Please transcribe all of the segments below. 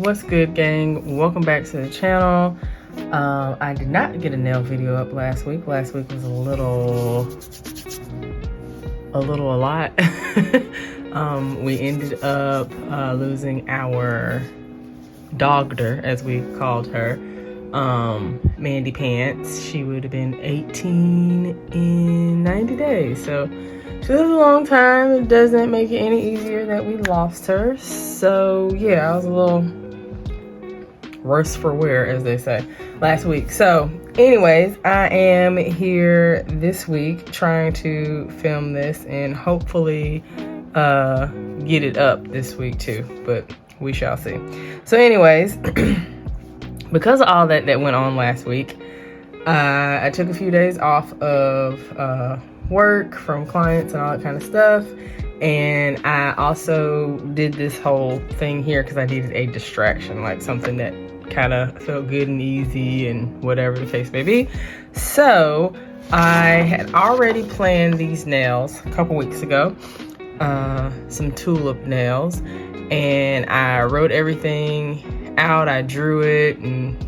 What's good, gang? Welcome back to the channel. I did not get a nail video up last week. Last week was a lot. We ended up losing our dogger, as we called her, Mandy Pants. She would have been 18 in 90 days. So she lived a long time. It doesn't make it any easier that we lost her. So yeah, I was a little worse for wear, as they say, last week. So anyways, I am here this week trying to film this and hopefully get it up this week too, but we shall see. So anyways, because of all that went on last week, I took a few days off of work from clients and all that kind of stuff. And I also did this whole thing here because I needed a distraction, like something that kind of felt good and easy and whatever the case may be. So I had already planned these nails a couple weeks ago, some tulip nails, and I wrote everything out. I drew it and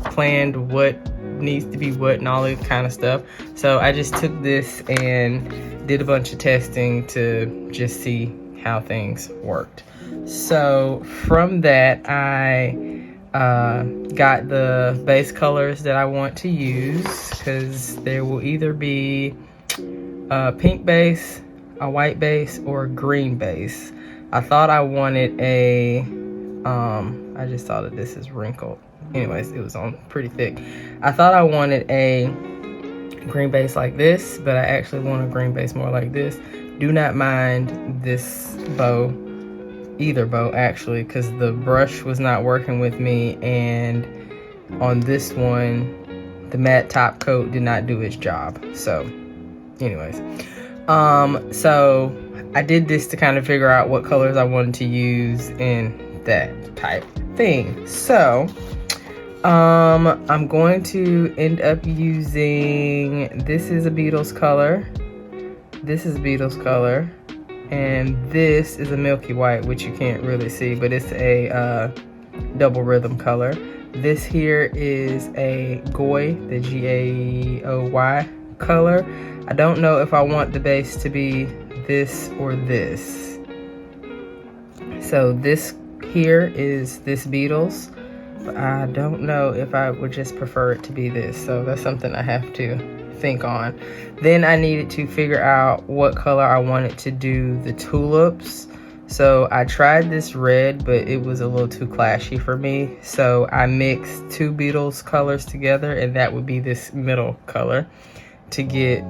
planned what needs to be what and all that kind of stuff. So I just took this and did a bunch of testing to just see how things worked. So from that, I got the base colors that I want to use, because there will either be a pink base, a white base, or a green base. I thought I wanted a I just saw that this is wrinkled. Anyways, it was on pretty thick. I thought I wanted a green base like this, but I actually want a green base more like this. Do not mind this bow, either bow actually, because the brush was not working with me, and on this one the matte top coat did not do its job. So anyways, so I did this to kind of figure out what colors I wanted to use in that type thing. So I'm going to end up using, this is a Beatles color, this is Beatles color, and this is a milky white, which you can't really see, but it's a double rhythm color. This here is a Goy, the G-A-O-Y color. I don't know if I want the base to be this or this. So this here is this Beatles. I don't know if I would just prefer it to be this. So that's something I have to think on. Then I needed to figure out what color I wanted to do the tulips. So I tried this red, but it was a little too clashy for me. So I mixed two Beatles colors together, and that would be this middle color to get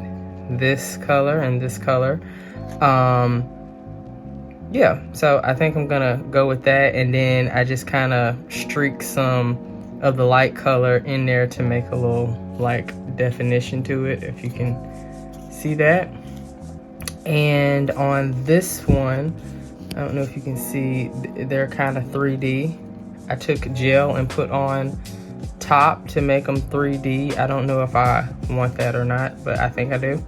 this color and this color. Yeah, so I think I'm gonna go with that, and then I just kind of streak some of the light color in there to make a little like definition to it, if you can see that. And on this one, I don't know if you can see, they're kind of 3D. I took gel and put on top to make them 3D. I don't know if I want that or not, but I think I do.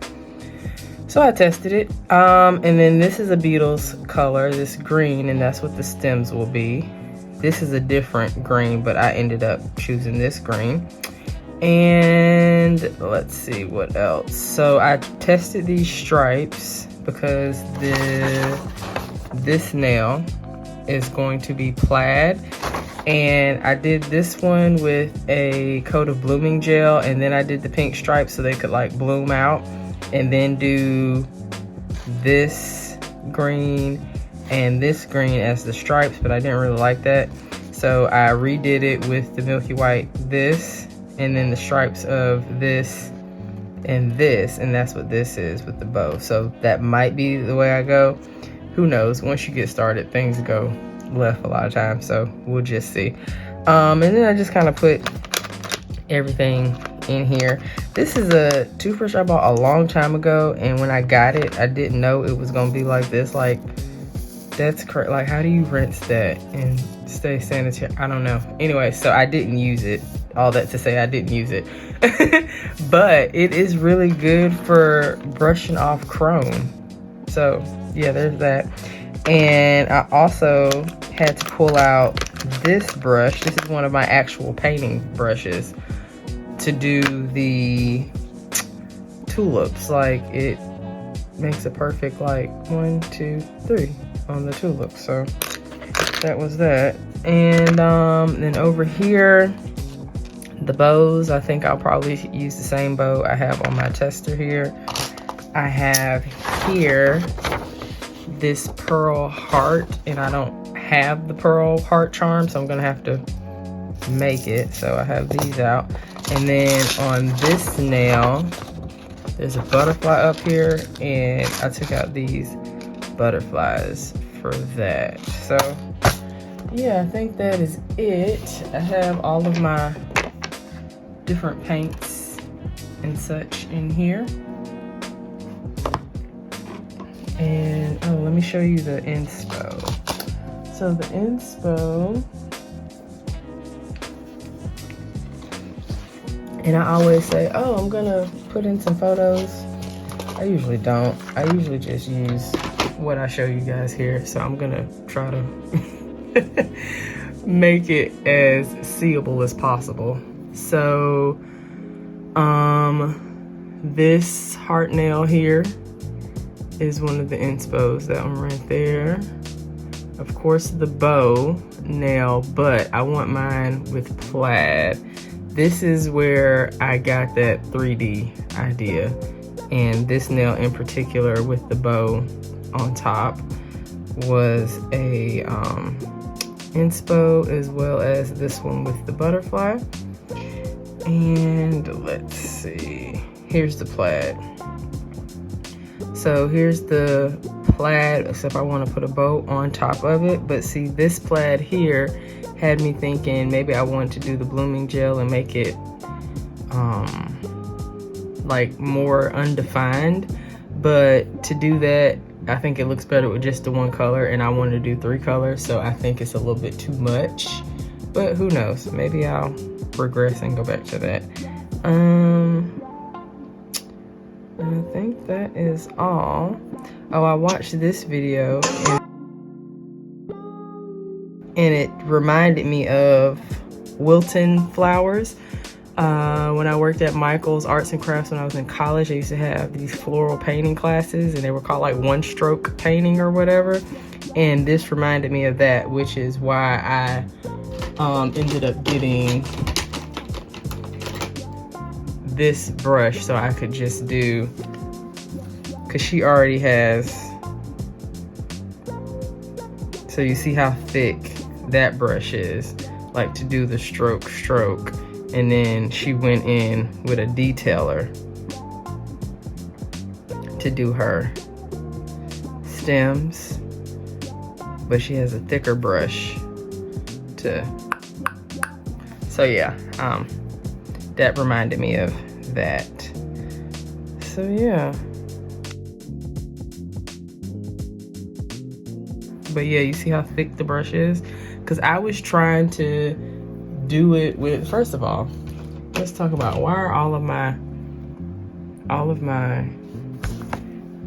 So I tested it. And then this is a Beatles color, this green, and that's what the stems will be. This is a different green, but I ended up choosing this green. And let's see what else. So I tested these stripes because this nail is going to be plaid. And I did this one with a coat of blooming gel, and then I did the pink stripes so they could like bloom out. And then do this green and this green as the stripes, but I didn't really like that. So I redid it with the milky white, this, and then the stripes of this, and that's what this is with the bow. So that might be the way I go. Who knows? Once you get started, things go left a lot of times, so we'll just see. And then I just kind of put everything in here. This is a toothbrush I bought a long time ago, and when I got it, I didn't know it was gonna be like this. Like, that's crazy. Like, how do you rinse that and stay sanitary? I don't know. Anyway, so I didn't use it. All that to say, I didn't use it. But it is really good for brushing off chrome. So yeah, there's that. And I also had to pull out this brush. This is one of my actual painting brushes to do the tulips. Like, it makes a perfect, like, 1, 2, 3 on the tulips. So that was that. And then over here, the bows, I think I'll probably use the same bow I have on my tester here. I have here this pearl heart, and I don't have the pearl heart charm, so I'm gonna have to make it. So I have these out. And then on this nail, there's a butterfly up here, and I took out these butterflies for that. So yeah, I think that is it. I have all of my different paints and such in here. And oh, let me show you the inspo. So the inspo, and I always say, oh, I'm gonna put in some photos. I usually don't. I usually just use what I show you guys here. So I'm gonna try to make it as seeable as possible. So this heart nail here is one of the inspos, that one right there. Of course, the bow nail, but I want mine with plaid. This is where I got that 3D idea, and this nail in particular with the bow on top was a inspo, as well as this one with the butterfly. And let's see, here's the plaid. So here's the plaid, except I want to put a bow on top of it. But see, this plaid here had me thinking maybe I want to do the blooming gel and make it like more undefined. But to do that, I think it looks better with just the one color, and I wanted to do 3 colors, so I think it's a little bit too much. But who knows? Maybe I'll regress and go back to that. I think that is all. Oh, I watched this video and it reminded me of Wilton flowers. When I worked at Michael's Arts and Crafts when I was in college, I used to have these floral painting classes, and they were called like one-stroke painting or whatever. And this reminded me of that, which is why I ended up getting this brush, so I could just do, because she already has, so you see how thick that brush is, like to do the stroke, and then she went in with a detailer to do her stems, but she has a thicker brush to, so yeah, that reminded me of that. So yeah. But yeah, you see how thick the brush is? Because I was trying to do it with, first of all, let's talk about why are all of my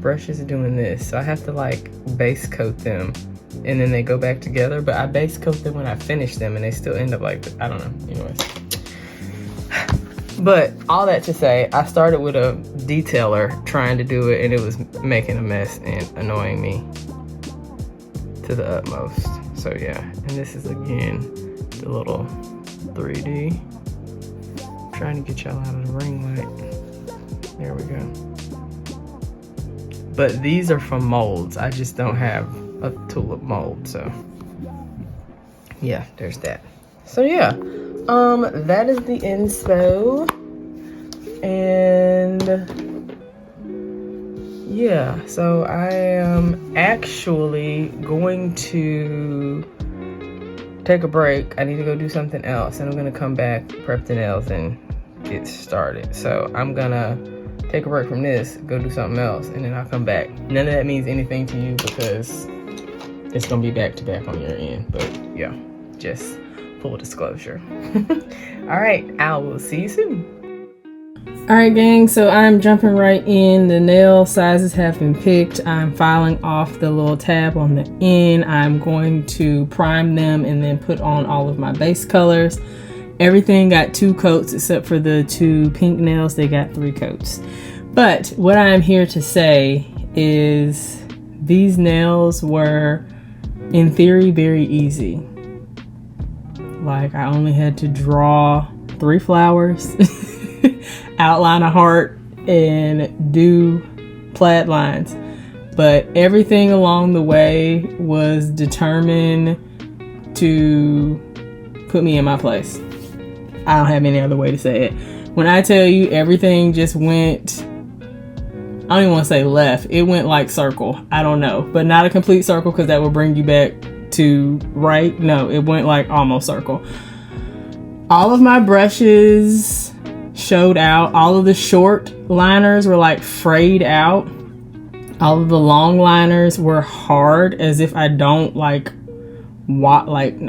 brushes doing this. So I have to like base coat them and then they go back together, but I base coat them when I finish them and they still end up like, I don't know, anyways. But all that to say, I started with a detailer trying to do it, and it was making a mess and annoying me to the utmost. So yeah, and this is again the little 3D. Trying to get y'all out of the ring light. There we go. But these are from molds. I just don't have a tulip mold, so yeah, there's that. So yeah, that is the inspo, and yeah, so I am actually going to take a break. I need to go do something else, and I'm gonna come back, prep the nails, and get started. So I'm gonna take a break from this, go do something else, and then I'll come back. None of that means anything to you because it's gonna be back to back on your end, but yeah, just full disclosure. All right, I will see you soon. Alright gang, so I'm jumping right in. The nail sizes have been picked. I'm filing off the little tab on the end. I'm going to prime them and then put on all of my base colors. Everything got 2 coats except for the 2 pink nails. They got 3 coats. But what I'm here to say is these nails were, in theory, very easy. Like, I only had to draw 3 flowers, outline a heart, and do plaid lines. But everything along the way was determined to put me in my place. I don't have any other way to say it. When I tell you everything just went, I don't even want to say left. It went like circle. I don't know. But not a complete circle because that will bring you back to right. No, it went like almost circle. All of my brushes showed out. All of the short liners were like frayed out. All of the long liners were hard, as if I don't I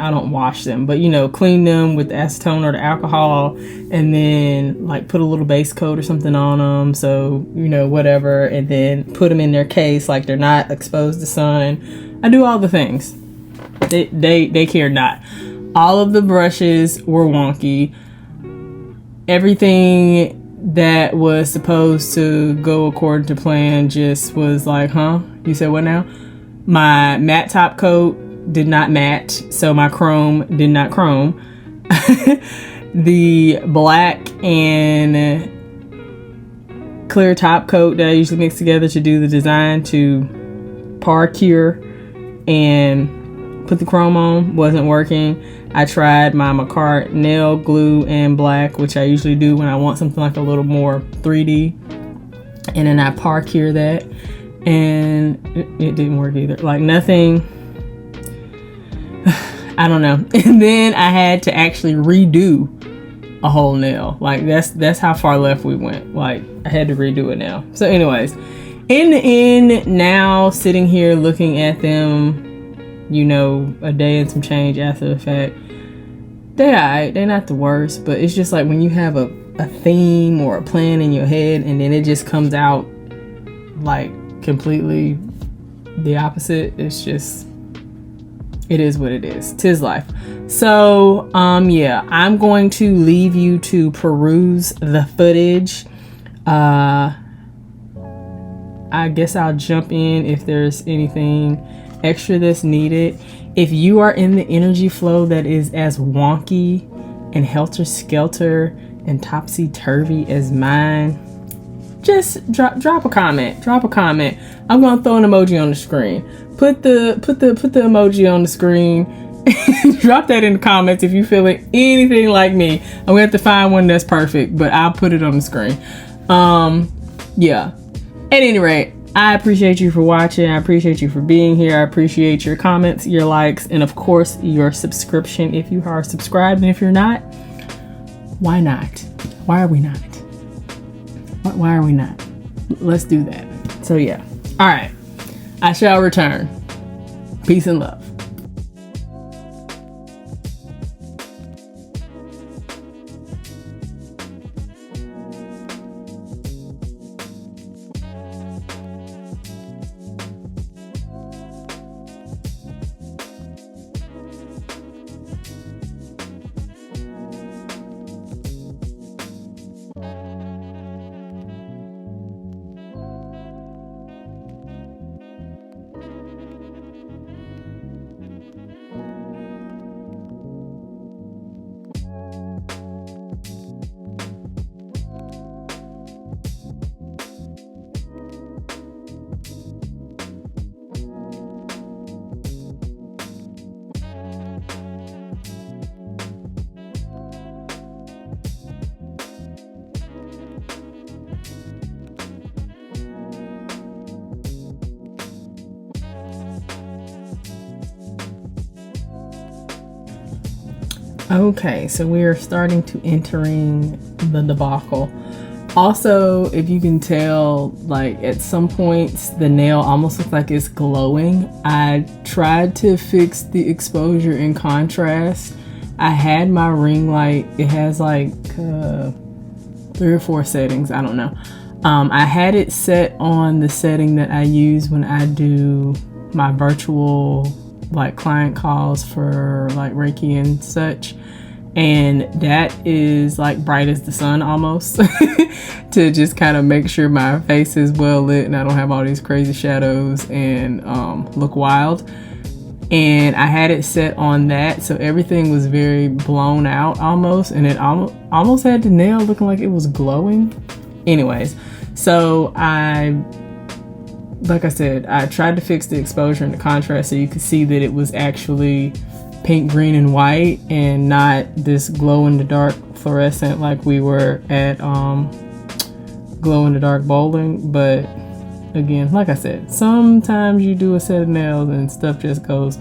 don't wash them, but you know, clean them with the acetone or the alcohol, and then like put a little base coat or something on them, so you know, whatever, and then put them in their case like they're not exposed to sun. I do all the things. They care not. All of the brushes were wonky. Everything that was supposed to go according to plan just was like, huh? You said what now? My matte top coat did not matte, so my chrome did not chrome. The black and clear top coat that I usually mix together to do the design to par cure and put the chrome on wasn't working. I tried my Macart nail glue and black, which I usually do when I want something like a little more 3D, and then I par cure that, and it didn't work either. Like nothing. I don't know. And then I had to actually redo a whole nail. Like that's how far left we went. Like I had to redo it now. So anyways, in the end, now sitting here looking at them, you know, a day and some change after the fact, they're not the worst, but it's just like when you have a theme or a plan in your head and then it just comes out like completely the opposite. It's just, it is what it is. 'Tis life. So yeah, I'm going to leave you to peruse the footage. I guess I'll jump in if there's anything extra that's needed. If you are in the energy flow that is as wonky and helter-skelter and topsy-turvy as mine, just drop a comment. I'm gonna throw an emoji on the screen. Put the emoji on the screen. Drop that in the comments if you're feeling anything like me. I'm gonna have to find one that's perfect, but I'll put it on the screen. Yeah. At any rate, I appreciate you for watching. I appreciate you for being here. I appreciate your comments, your likes, and of course your subscription if you are subscribed. And if you're not, why not? Why are we not? Why are we not? Let's do that. So yeah. All right. I shall return. Peace and love. Okay, so we are starting to entering the debacle. Also, if you can tell, like at some points the nail almost looks like it's glowing. I tried to fix the exposure and contrast. I had my ring light. It has like 3 or 4 settings, I don't know. I had it set on the setting that I use when I do my virtual like client calls for like Reiki and such, and that is like bright as the sun almost to just kind of make sure my face is well lit and I don't have all these crazy shadows and look wild. And I had it set on that, so everything was very blown out almost, and it almost had the nail looking like it was glowing. Anyways, so like I said, I tried to fix the exposure and the contrast so you could see that it was actually pink, green, and white, and not this glow in the dark fluorescent like we were at glow in the dark bowling. But again, like I said, sometimes you do a set of nails and stuff just goes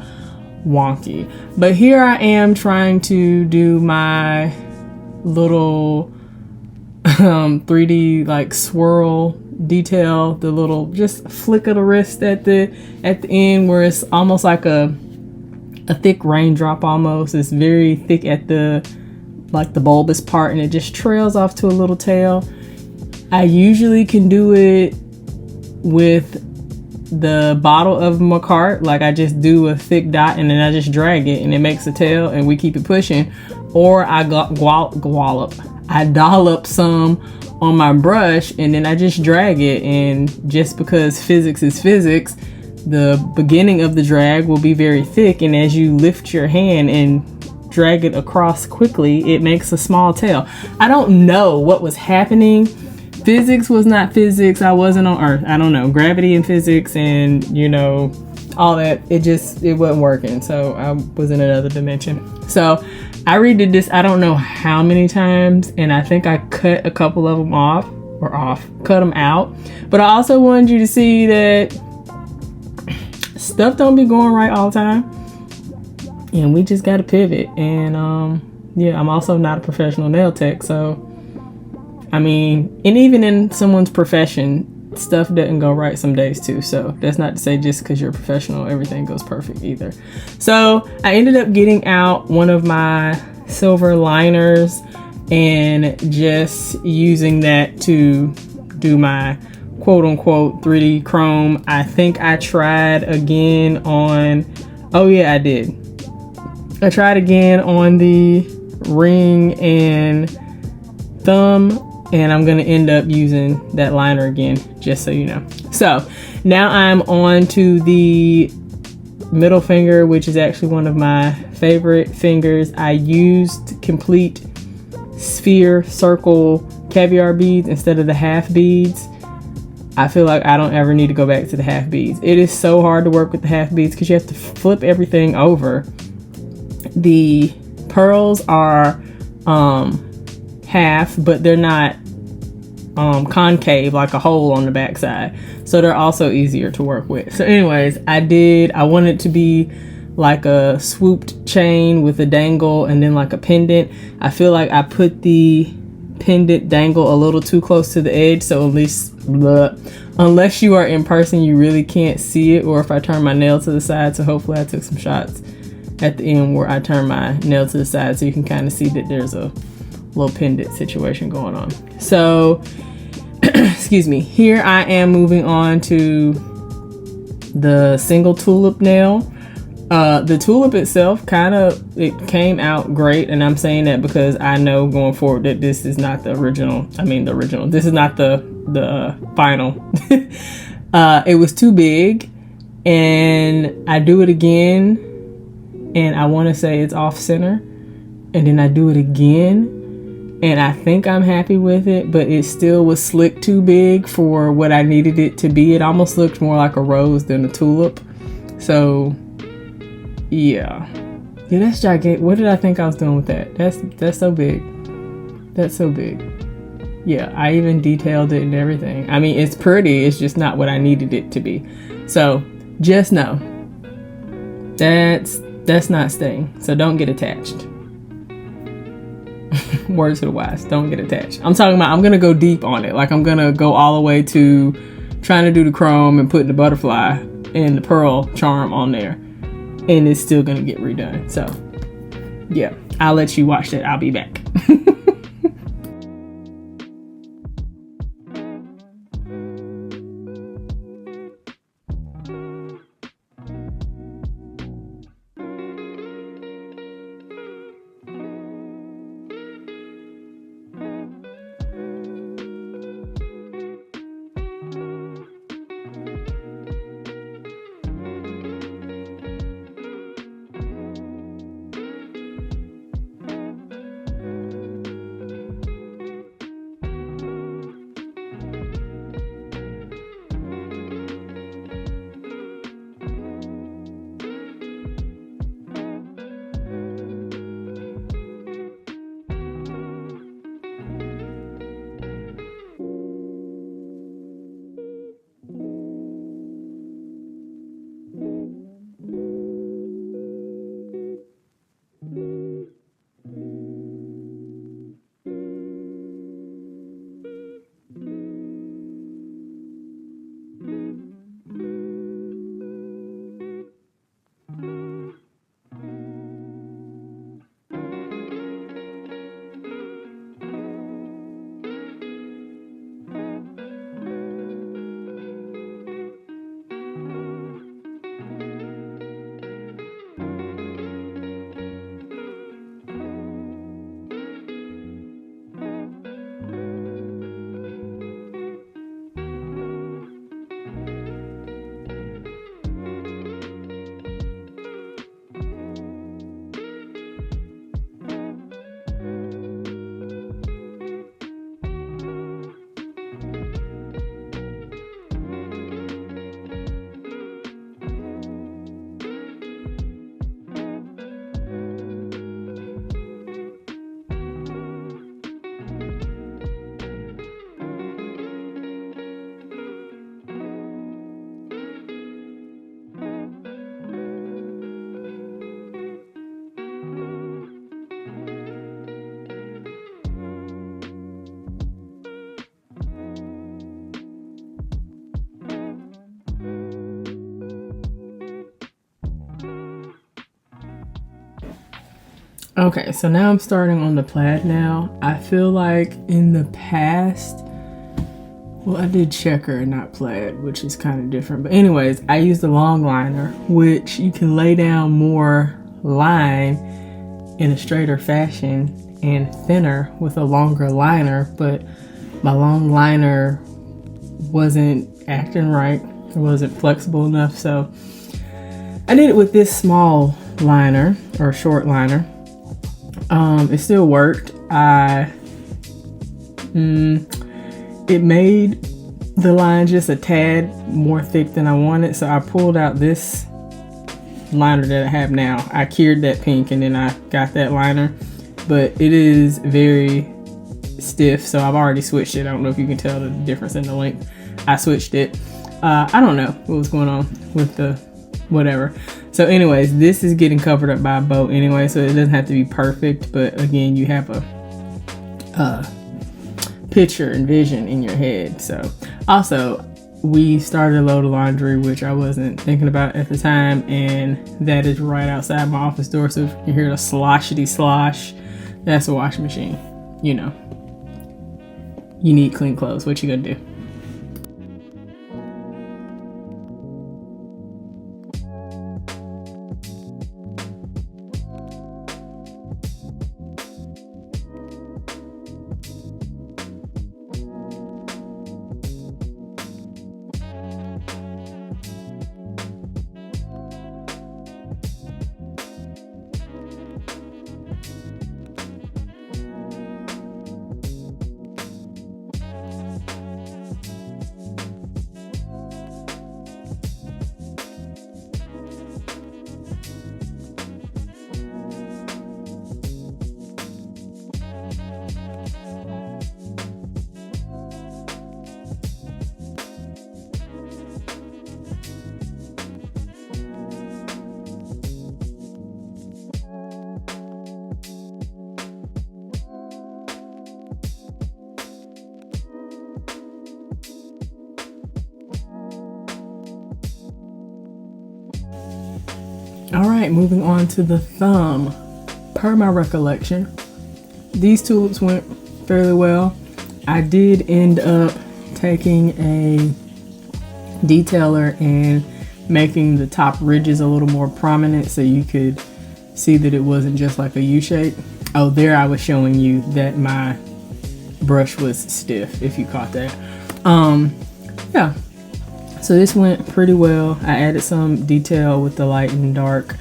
wonky. But here I am trying to do my little 3D like swirl detail, the little just flick of the wrist at the end where it's almost like a thick raindrop almost. It's very thick at the like the bulbous part, and it just trails off to a little tail. I usually can do it with the bottle of my cart, like I just do a thick dot and then I just drag it and it makes a tail and we keep it pushing. Or I dollop some on my brush and then I just drag it, and just because physics is physics, the beginning of the drag will be very thick, and as you lift your hand and drag it across quickly, it makes a small tail. I don't know what was happening. Physics was not physics. I wasn't on Earth. I don't know. Gravity and physics and, you know, all that. It wasn't working. So I was in another dimension. So I redid this, I don't know how many times. And I think I cut a couple of them cut them out. But I also wanted you to see that stuff don't be going right all the time. And we just got to pivot. And yeah, I'm also not a professional nail tech. So I mean, and even in someone's profession, stuff doesn't go right some days too. So that's not to say just because you're a professional, everything goes perfect either. So I ended up getting out one of my silver liners and just using that to do my quote unquote 3D chrome. I think I tried again on, oh yeah, I did. I tried again on the ring and thumb, and I'm going to end up using that liner again, just so you know. So now I'm on to the middle finger, which is actually one of my favorite fingers. I used complete sphere, circle, caviar beads instead of the half beads. I feel like I don't ever need to go back to the half beads. It is so hard to work with the half beads because you have to flip everything over. The pearls are half, but they're not concave like a hole on the backside, so they're also easier to work with. So anyways, I wanted it to be like a swooped chain with a dangle and then like a pendant. I feel like I put the pendant dangle a little too close to the edge, so at least unless you are in person you really can't see it, or if I turn my nail to the side. So hopefully I took some shots at the end where I turn my nail to the side so you can kind of see that there's a little pendant situation going on. So excuse me, here I am moving on to the single tulip nail. The tulip itself it came out great, and I'm saying that because I know going forward that this is not the original. This is not the final. It was too big, and I do it again and I want to say it's off center, and then I do it again and I think I'm happy with it, but it still was slick too big for what I needed it to be. It almost looked more like a rose than a tulip. So yeah, that's gigantic. What did I think I was doing with that? That's so big. That's so big. Yeah, I even detailed it and everything. I mean, it's pretty, it's just not what I needed it to be. So just know that's not staying. So don't get attached. Words to the wise, don't get attached. I'm talking about I'm gonna go deep on it. Like I'm gonna go all the way to trying to do the chrome and put the butterfly and the pearl charm on there, and it's still gonna get redone. So yeah, I'll let you watch that. I'll be back. Okay, so now I'm starting on the plaid now. I feel like in the past, well, I did checker and not plaid, which is kind of different. But anyways, I used the long liner, which you can lay down more line in a straighter fashion and thinner with a longer liner. But my long liner wasn't acting right. It wasn't flexible enough. So I did it with this small liner or short liner. It still worked. It made the line just a tad more thick than I wanted, so I pulled out this liner that I have now. I cured that pink and then I got that liner, but it is very stiff, so I've already switched it. I don't know if you can tell the difference in the length. I switched it. I don't know what was going on with the whatever. So anyways, this is getting covered up by a bow anyway, so it doesn't have to be perfect, but again, you have a picture and vision in your head. So also, we started a load of laundry, which I wasn't thinking about at the time, and that is right outside my office door. So if you hear the sloshity slosh, that's a washing machine. You know, you need clean clothes. What you gonna do? All right, moving on to the thumb. Per my recollection, these tulips went fairly well. I did end up taking a detailer and making the top ridges a little more prominent so you could see that it wasn't just like a U shape. Oh, there I was showing you that my brush was stiff, if you caught that. Yeah. So this went pretty well. I added some detail with the light and dark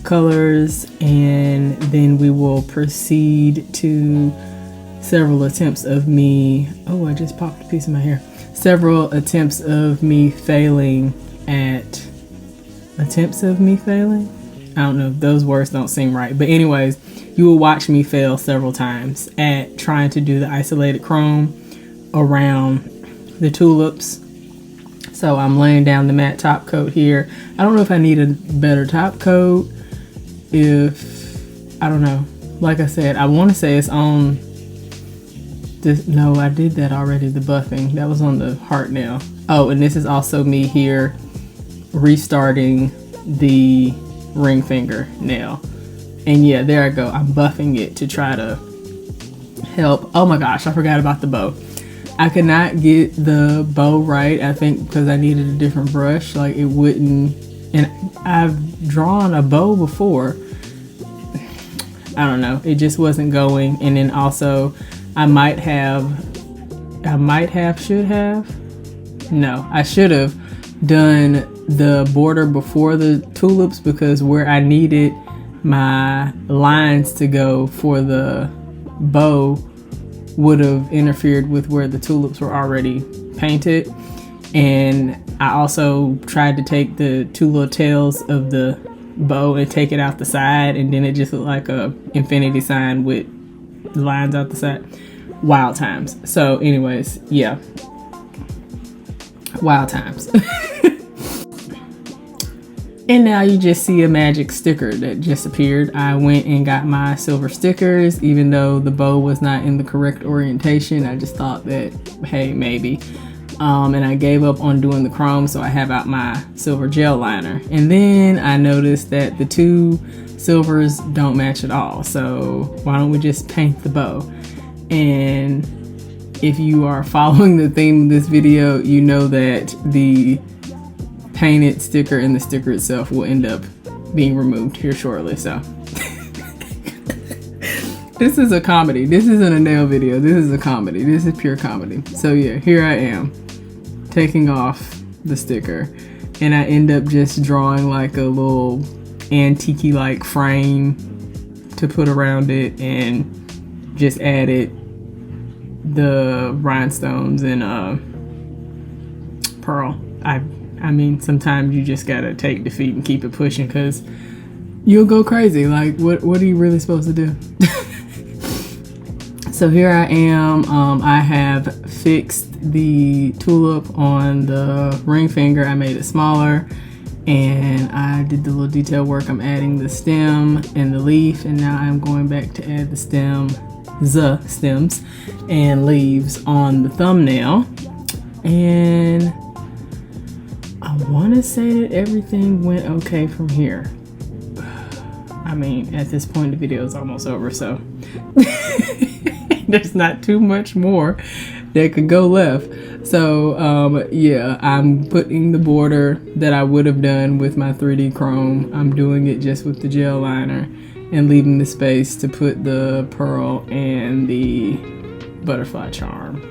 colors, and then we will proceed to several attempts of me. Oh, I just popped a piece of my hair. Several attempts of me failing at attempts of me failing. I don't know, those words don't seem right. But anyways, you will watch me fail several times at trying to do the isolated chrome around the tulips. So I'm laying down the matte top coat here. I don't know if I need a better top coat. I don't know. Like I said, I want to say it's on this. No, I did that already, the buffing. That was on the heart nail. Oh, and this is also me here restarting the ring finger nail. And yeah, there I go. I'm buffing it to try to help. Oh my gosh, I forgot about the bow. I could not get the bow right, I think because I needed a different brush. Like it wouldn't, and I've drawn a bow before. I don't know, it just wasn't going. And then also I should have done the border before the tulips, because where I needed my lines to go for the bow would have interfered with where the tulips were already painted. And I also tried to take the two little tails of the bow and take it out the side, and then it just looked like a infinity sign with lines out the side. Wild times. So anyways, yeah, wild times. And now you just see a magic sticker that just appeared. I went and got my silver stickers, even though the bow was not in the correct orientation. I just thought that, hey, maybe. And I gave up on doing the chrome, so I have out my silver gel liner. And then I noticed that the two silvers don't match at all, so why don't we just paint the bow? And if you are following the theme of this video, you know that the painted sticker and the sticker itself will end up being removed here shortly. So this is a comedy. This isn't a nail video. This is a comedy. This is pure comedy. So yeah, here I am taking off the sticker, and I end up just drawing like a little antique like frame to put around it, and just added the rhinestones and pearl. I mean, sometimes you just gotta take defeat and keep it pushing, because you'll go crazy. Like, what are you really supposed to do? So here I am. I have fixed the tulip on the ring finger. I made it smaller, and I did the little detail work. I'm adding the stem and the leaf, and now I'm going back to add the stems and leaves on the thumbnail. And I want to say that everything went okay from here. I mean, at this point the video is almost over, so there's not too much more that could go left. So yeah, I'm putting the border that I would have done with my 3D chrome. I'm doing it just with the gel liner and leaving the space to put the pearl and the butterfly charm.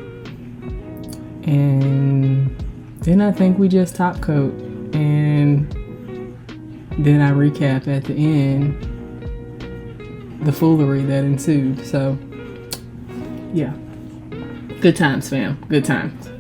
And then I think we just top coat, and then I recap at the end the foolery that ensued. So yeah, good times, fam, good times.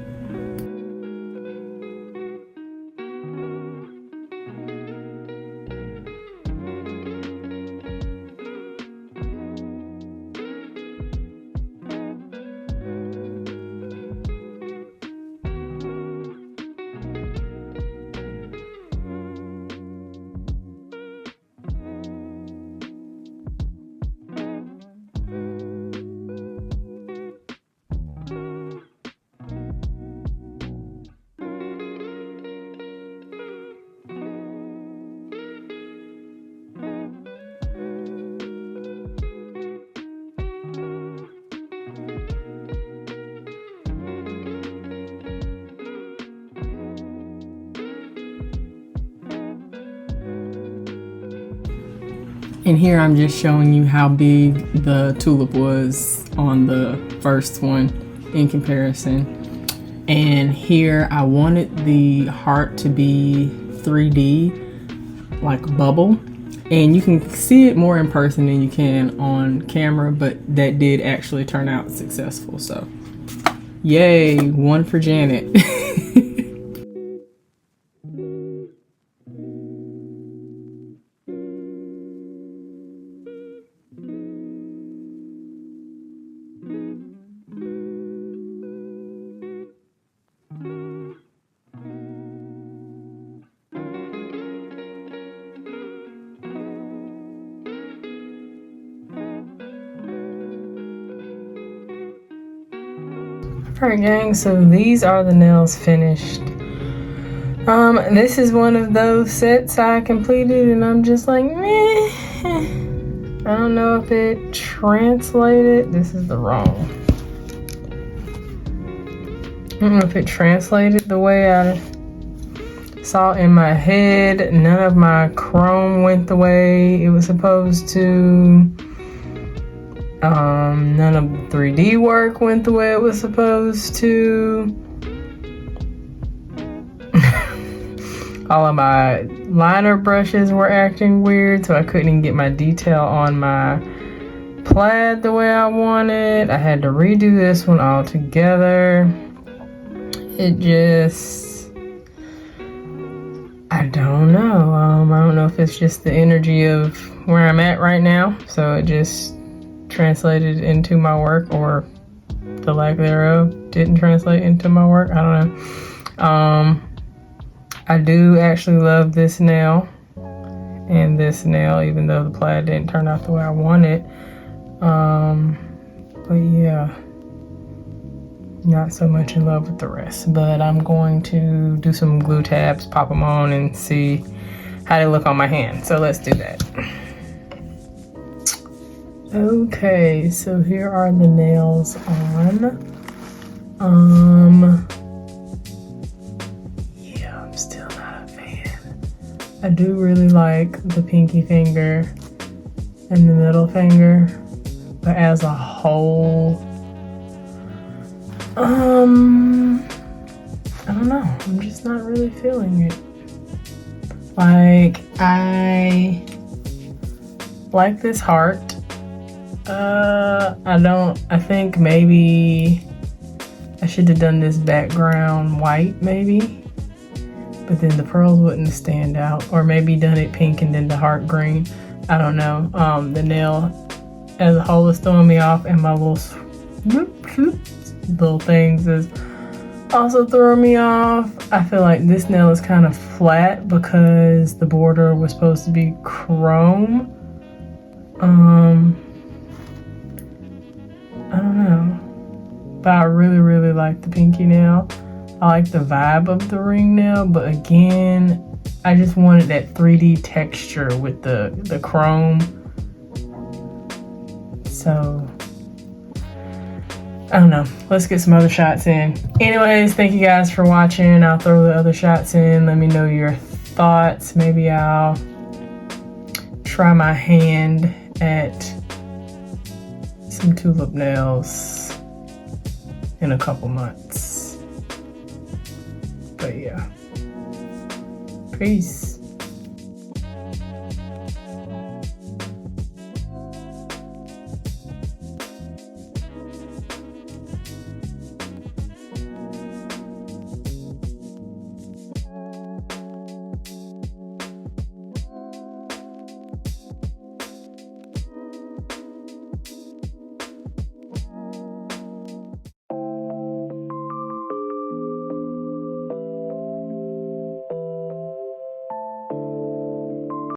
And here I'm just showing you how big the tulip was on the first one in comparison. And here I wanted the heart to be 3D, like bubble. And you can see it more in person than you can on camera, but that did actually turn out successful. So yay, one for Janet. Alright gang, so these are the nails finished. This is one of those sets I completed, and I'm just like, meh. I don't know if it translated. This is the wrong. I don't know if it translated the way I saw in my head. None of my chrome went the way it was supposed to. None of the 3D work went the way it was supposed to. All of my liner brushes were acting weird, so I couldn't even get my detail on my plaid the way I wanted. I had to redo this one all together. It just, I don't know. I don't know if it's just the energy of where I'm at right now, so it just translated into my work, or the lack thereof didn't translate into my work. I don't know. I do actually love this nail and this nail, even though the plaid didn't turn out the way I wanted. But yeah, not so much in love with the rest, but I'm going to do some glue tabs, pop them on, and see how they look on my hand. So let's do that. Okay, so here are the nails on. Yeah, I'm still not a fan. I do really like the pinky finger and the middle finger, but as a whole, I don't know. I'm just not really feeling it. Like, I like this heart. I think maybe I should have done this background white, maybe. But then the pearls wouldn't stand out. Or maybe done it pink and then the heart green. I don't know. The nail as a whole is throwing me off, and my little things is also throwing me off. I feel like this nail is kind of flat because the border was supposed to be chrome. I don't know, but I really like the pinky nail. I like the vibe of the ring nail, but again, I just wanted that 3D texture with the chrome. So I don't know. Let's get some other shots in. Anyways, thank you guys for watching. I'll throw the other shots in. Let me know your thoughts. Maybe I'll try my hand at some tulip nails in a couple months. But yeah. Peace.